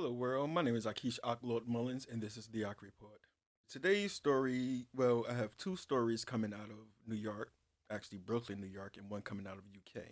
Hello world, my name is Akish Lord Mullins and this is the Ak Report. Today's story, well, I have two stories coming out of New York, actually Brooklyn, New York, and one coming out of UK.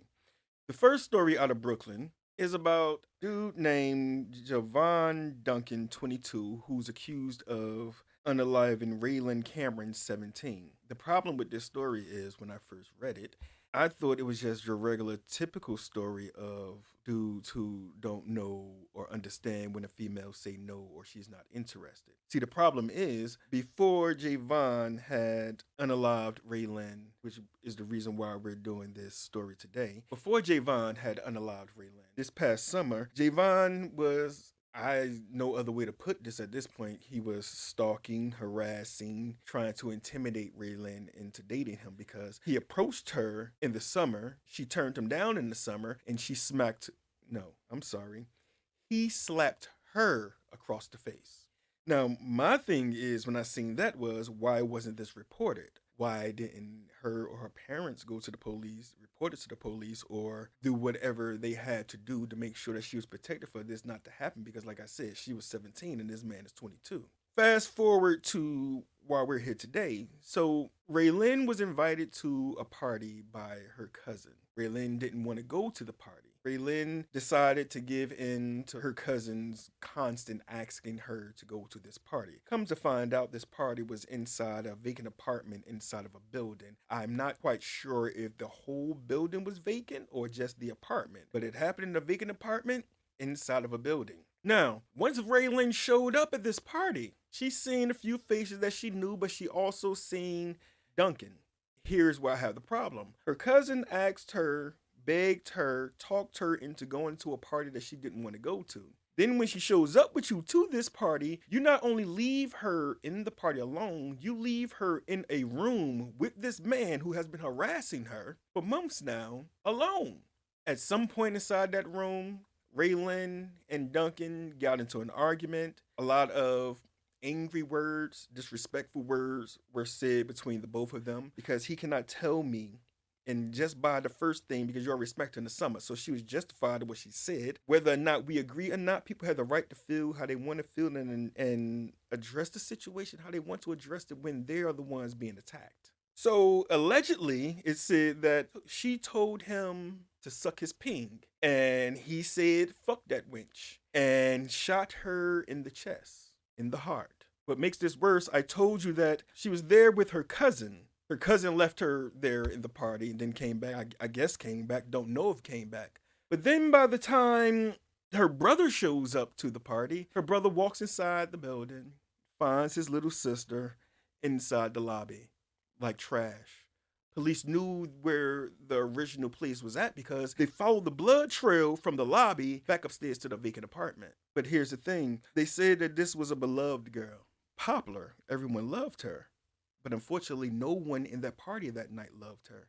The first story out of Brooklyn is about a dude named Javone Duncan, 22, who's accused of unaliving Raelynn Cameron, 17. The problem with this story is when I first read it, I thought it was just your regular typical story of dudes who don't know or understand when a female say no or she's not interested. See, the problem is before Javon had unalived Raelynn, which is the reason why we're doing this story today. Before Javon had unalived Raelynn, this past summer, Javon was no other way to put this at this point. He was stalking, harassing, trying to intimidate Raelynn into dating him because he approached her in the summer. She turned him down in the summer and he slapped her across the face. Now, my thing is when I seen that was why wasn't this reported? Why didn't her or her parents go to the police, report it to the police, or do whatever they had to do to make sure that she was protected for this not to happen? Because, like I said, she was 17 and this man is 22. Fast forward to why we're here today. So, Raelynn was invited to a party by her cousin. Raelynn didn't want to go to the party. Raelynn decided to give in to her cousin's constant asking her to go to this party. Comes to find out, this party was inside a vacant apartment inside of a building. I'm not quite sure if the whole building was vacant or just the apartment, but it happened in a vacant apartment inside of a building. Now, once Raelynn showed up at this party, she seen a few faces that she knew, but she also seen Duncan. Here's where I have the problem. Her cousin asked her, begged her, talked her into going to a party that she didn't want to go to. Then when she shows up with you to this party, you not only leave her in the party alone, you leave her in a room with this man who has been harassing her for months now, alone. At some point inside that room, Raelynn and Duncan got into an argument. A lot of angry words, disrespectful words were said between the both of them because he cannot tell me. And just by the first thing, because you're respecting the summer. So she was justified in what she said. Whether or not we agree or not, people have the right to feel how they want to feel and address the situation how they want to address it when they are the ones being attacked. So allegedly, it said that she told him to suck his ping. And he said, fuck that wench. And shot her in the chest, in the heart. What makes this worse, I told you that she was there with her cousin. Her cousin left her there in the party and then came back. I guess came back. Don't know if came back. But then by the time her brother shows up to the party, her brother walks inside the building, finds his little sister inside the lobby, like trash. Police knew where the original place was at because they followed the blood trail from the lobby back upstairs to the vacant apartment. But here's the thing. They said that this was a beloved girl. Popular. Everyone loved her. But unfortunately, no one in that party that night loved her.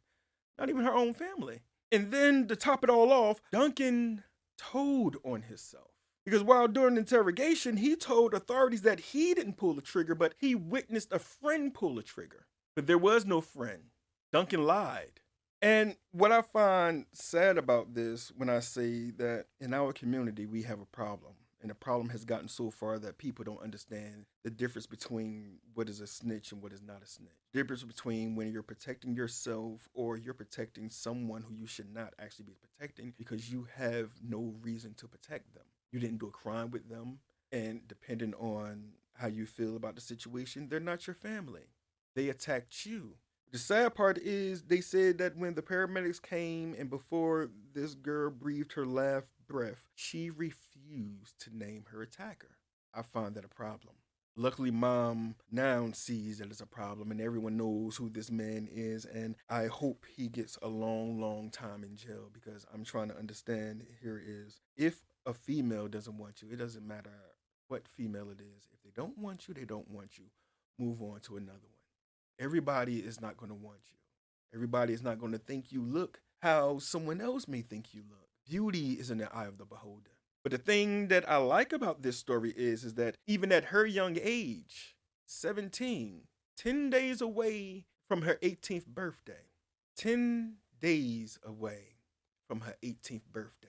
Not even her own family. And then to top it all off, Duncan told on himself. Because while during interrogation, he told authorities that he didn't pull the trigger, but he witnessed a friend pull the trigger. But there was no friend. Duncan lied. And what I find sad about this when I say that in our community, we have a problem. And the problem has gotten so far that people don't understand the difference between what is a snitch and what is not a snitch. The difference between when you're protecting yourself or you're protecting someone who you should not actually be protecting because you have no reason to protect them. You didn't do a crime with them. And depending on how you feel about the situation, they're not your family. They attacked you. The sad part is they said that when the paramedics came and before this girl breathed her last breath, she refused to name her attacker. I find that a problem. Luckily, mom now sees that it's a problem and everyone knows who this man is. And I hope he gets a long, long time in jail because I'm trying to understand here is if a female doesn't want you, it doesn't matter what female it is. If they don't want you, they don't want you. Move on to another one. Everybody is not going to want you. Everybody is not going to think you look how someone else may think you look. Beauty is in the eye of the beholder. But the thing that I like about this story is that even at her young age, 17, 10 days away from her 18th birthday, 10 days away from her 18th birthday,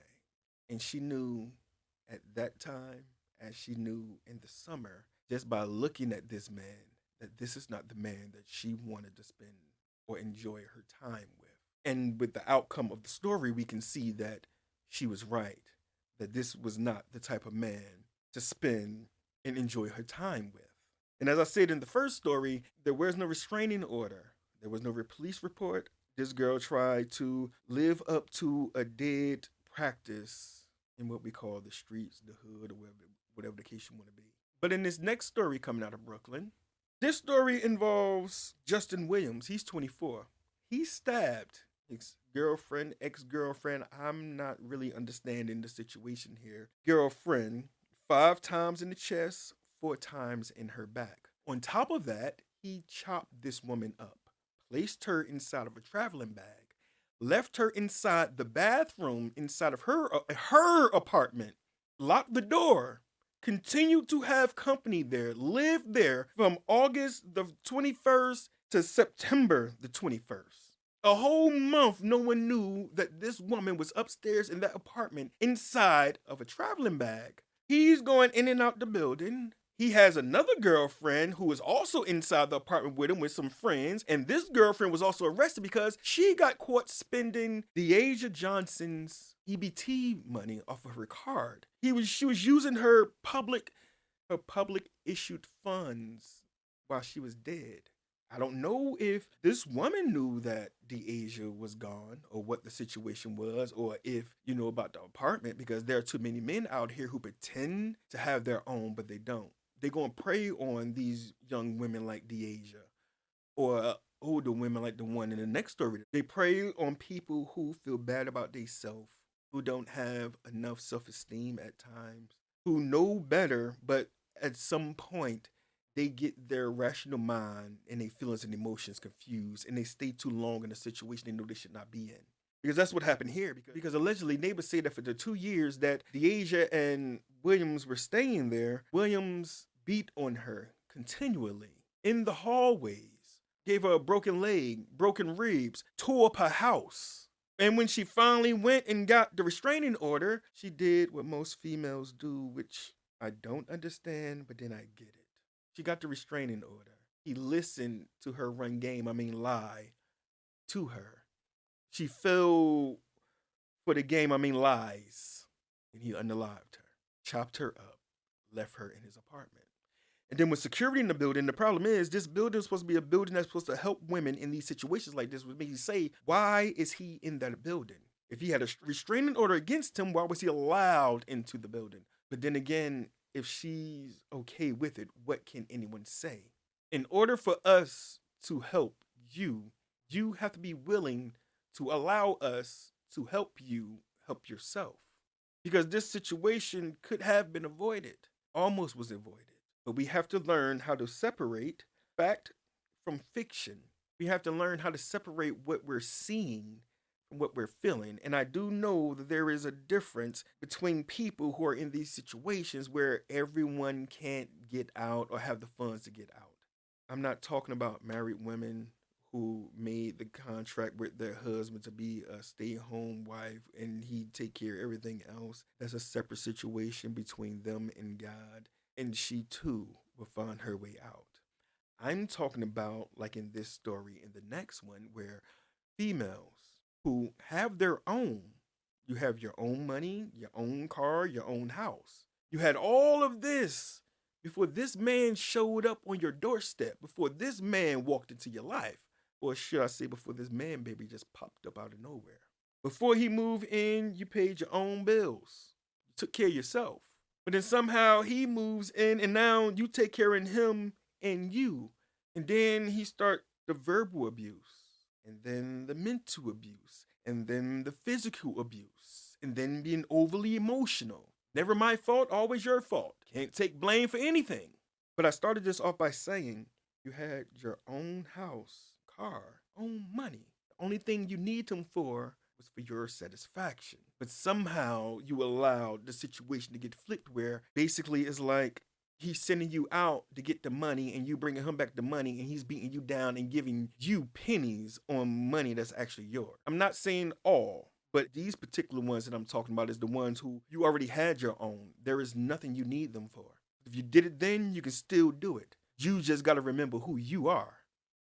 and she knew at that time, as she knew in the summer, just by looking at this man, that this is not the man that she wanted to spend or enjoy her time with. And with the outcome of the story, we can see that she was right, that this was not the type of man to spend and enjoy her time with. And as I said in the first story, there was no restraining order. There was no police report. This girl tried to live up to a dead practice in what we call the streets, the hood, or whatever the case you want to be. But in this next story coming out of Brooklyn, this story involves Justin Williams. He's 24. He stabbed his girlfriend, ex-girlfriend, I'm not really understanding the situation here, girlfriend, 5 times in the chest, 4 times in her back. On top of that, he chopped this woman up, placed her inside of a traveling bag, left her inside the bathroom inside of her apartment, locked the door, continued to have company there, lived there from August the 21st to September the 21st. A whole month, no one knew that this woman was upstairs in that apartment inside of a traveling bag. He's going in and out the building. He has another girlfriend who is also inside the apartment with him with some friends. And this girlfriend was also arrested because she got caught spending Deasia Johnson's EBT money off of her card. She was using her public issued funds while she was dead. I don't know if this woman knew that Deasia was gone or what the situation was, or if you know about the apartment, because there are too many men out here who pretend to have their own, but they don't. They're going to prey on these young women like Deasia, or older women like the one in the next story. They prey on people who feel bad about themselves, who don't have enough self-esteem at times, who know better, but at some point, they get their rational mind and their feelings and emotions confused, and they stay too long in a situation they know they should not be in. Because that's what happened here. Because allegedly, neighbors say that for the 2 years that Deasia and Williams were staying there, Williams beat on her continually in the hallways, gave her a broken leg, broken ribs, tore up her house. And when she finally went and got the restraining order, she did what most females do, which I don't understand, but then I get it. She got the restraining order. He listened to her lie to her. She fell for the lies. And he unalived her, chopped her up, left her in his apartment. And then with security in the building, the problem is this building is supposed to be a building that's supposed to help women in these situations like this, which makes you say, why is he in that building? If he had a restraining order against him, why was he allowed into the building? But then again, if she's okay with it, what can anyone say? In order for us to help you, you have to be willing to allow us to help you help yourself. Because this situation could have been avoided, almost was avoided. But we have to learn how to separate fact from fiction. We have to learn how to separate what we're seeing from what we're feeling. And I do know that there is a difference between people who are in these situations where everyone can't get out or have the funds to get out. I'm not talking about married women who made the contract with their husband to be a stay-at-home wife and he'd take care of everything else. That's a separate situation between them and God. And she too will find her way out. I'm talking about, like in this story and the next one, where females who have their own, you have your own money, your own car, your own house. You had all of this before this man showed up on your doorstep, before this man walked into your life. Or should I say before this man baby just popped up out of nowhere. Before he moved in, you paid your own bills. You took care of yourself. But then somehow he moves in and now you take care of him and you. And then he start the verbal abuse. And then the mental abuse. And then the physical abuse. And then being overly emotional. Never my fault, always your fault. Can't take blame for anything. But I started this off by saying you had your own house, car, own money. The only thing you need him for was for your satisfaction. But somehow you allowed the situation to get flipped where basically it's like he's sending you out to get the money and you bringing him back the money and he's beating you down and giving you pennies on money that's actually yours. I'm not saying all, But these particular ones that I'm talking about is the ones who you already had your own. There is nothing you need them for. If you did it then, you can still do it. You just got to remember who you are.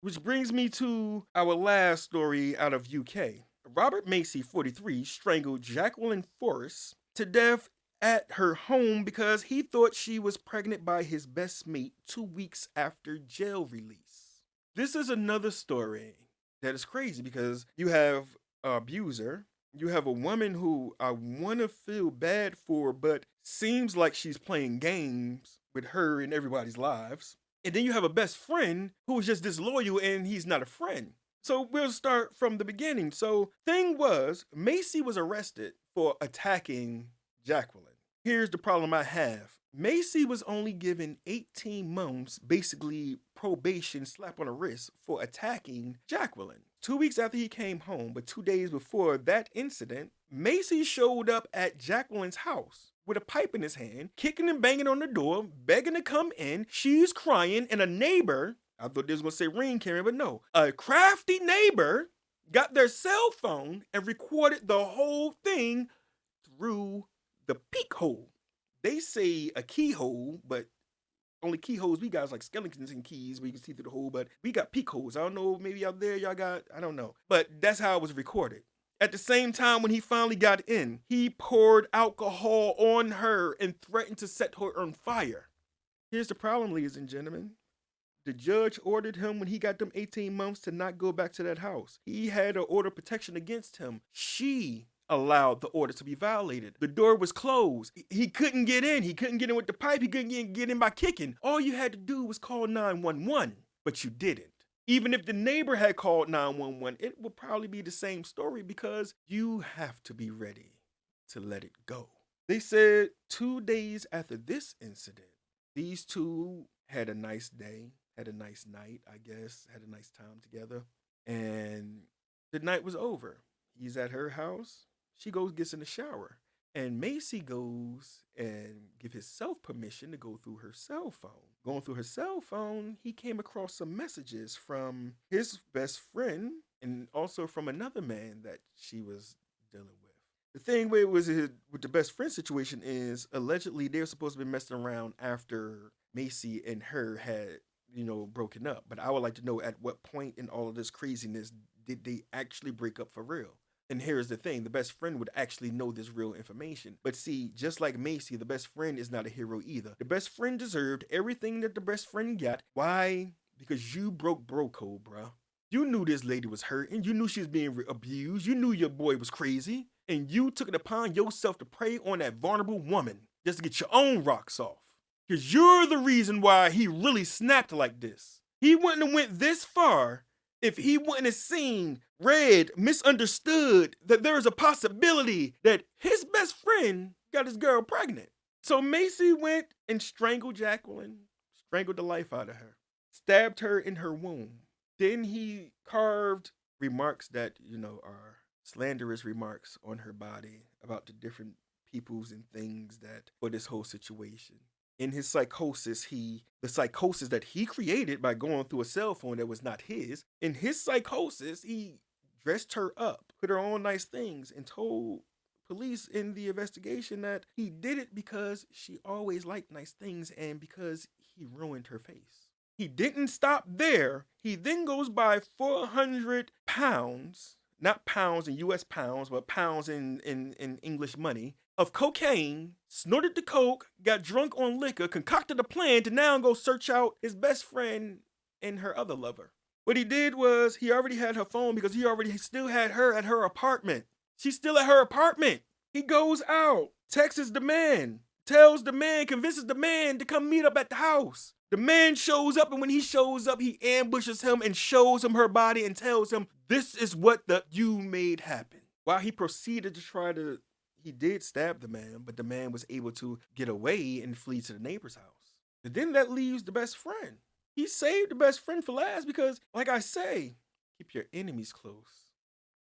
Which brings me to our last story out of UK. Robert Macy, 43, strangled Jacqueline Forrest to death at her home because he thought she was pregnant by his best mate 2 weeks after jail release. This is another story that is crazy because you have an abuser, you have a woman who I want to feel bad for, but seems like she's playing games with her and everybody's lives. And then you have a best friend who is just disloyal and he's not a friend. So we'll start from the beginning. So thing was, Macy was arrested for attacking Jacqueline. Here's the problem I have. Macy was only given 18 months, basically probation, slap on the wrist, for attacking Jacqueline. 2 weeks after he came home, but 2 days before that incident, Macy showed up at Jacqueline's house with a pipe in his hand, kicking and banging on the door, begging to come in. She's crying, and a neighbor, I thought this was going to say Raelynn Cameron, but no, a crafty neighbor got their cell phone and recorded the whole thing through the peek hole. They say a keyhole, but only keyholes we got is like skeletons and keys where you can see through the hole, but we got peek holes. I don't know, maybe out there y'all got, I don't know. But that's how it was recorded. At the same time, when he finally got in, he poured alcohol on her and threatened to set her on fire. Here's the problem, ladies and gentlemen. The judge ordered him when he got them 18 months to not go back to that house. He had an order of protection against him. She allowed the order to be violated. The door was closed. He couldn't get in. He couldn't get in with the pipe. He couldn't get in by kicking. All you had to do was call 911, but you didn't. Even if the neighbor had called 911, it would probably be the same story because you have to be ready to let it go. They said 2 days after this incident, these two had a nice day, had a nice night, I guess, had a nice time together, and the night was over. He's at her house. She goes, gets in the shower, and Macy goes and give himself permission to go through her cell phone. Going through her cell phone, he came across some messages from his best friend and also from another man that she was dealing with. The thing with the best friend situation is allegedly they were supposed to be messing around after Macy and her had, broken up. But I would like to know at what point in all of this craziness did they actually break up for real? And here's the thing, the best friend would actually know this real information. But see, just like Macy, the best friend is not a hero either. The best friend deserved everything that the best friend got. Why? Because you broke bro code, bruh. You knew this lady was hurting. You knew she was being abused. You knew your boy was crazy. And you took it upon yourself to prey on that vulnerable woman just to get your own rocks off. Because you're the reason why he really snapped like this. He wouldn't have went this far if he wouldn't have seen, read, misunderstood that there is a possibility that his best friend got his girl pregnant. So Macy went and strangled Jacqueline, strangled the life out of her, stabbed her in her womb. Then he carved remarks that, are slanderous remarks on her body about the different peoples and things that for this whole situation. In his psychosis, the psychosis that he created by going through a cell phone that was not his, in his psychosis, he dressed her up, put her on nice things, and told police in the investigation that he did it because she always liked nice things and because he ruined her face. He didn't stop there. He then goes by 400 pounds, not pounds in US pounds, but pounds in English money, of cocaine, snorted the coke, got drunk on liquor, concocted a plan to now go search out his best friend and her other lover. What he did was he already had her phone because he already still had her at her apartment. She's still at her apartment. He goes out, texts the man, tells the man, convinces the man to come meet up at the house. The man shows up, and when he shows up, he ambushes him and shows him her body and tells him, this is what you made happen. While he proceeded to he did stab the man, but the man was able to get away and flee to the neighbor's house. And then that leaves the best friend. He saved the best friend for last because, like I say, keep your enemies close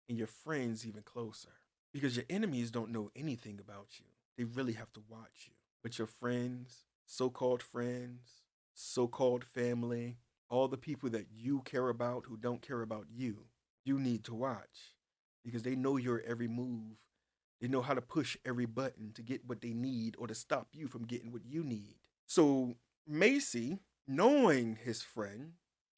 and your friends even closer. Because your enemies don't know anything about you. They really have to watch you. But your friends, so-called family, all the people that you care about who don't care about you, you need to watch. because they know your every move. They know how to push every button to get what they need or to stop you from getting what you need. So Macy, knowing his friend,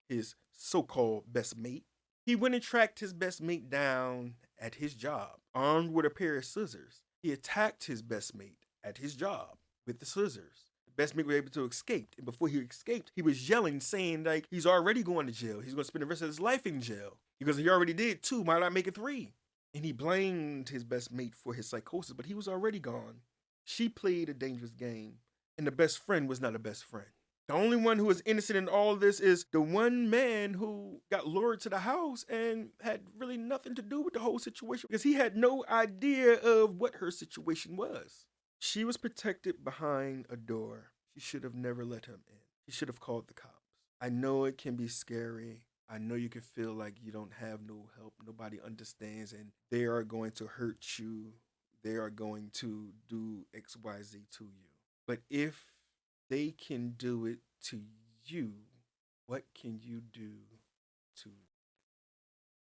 his so-called best mate, he went and tracked his best mate down at his job, armed with a pair of scissors. He attacked his best mate at his job with the scissors. The best mate was able to escape, and before he escaped, he was yelling, saying like he's already going to jail. He's going to spend the rest of his life in jail because he already did 2. Why not make it 3? And he blamed his best mate for his psychosis, but he was already gone. She played a dangerous game, and the best friend was not a best friend. The only one who is innocent in all of this is the one man who got lured to the house and had really nothing to do with the whole situation because he had no idea of what her situation was. She was protected behind a door. She should have never let him in. She should have called the cops. I know it can be scary. I know you can feel like you don't have no help. Nobody understands, and they are going to hurt you. They are going to do XYZ to you. But if they can do it to you, what can you do to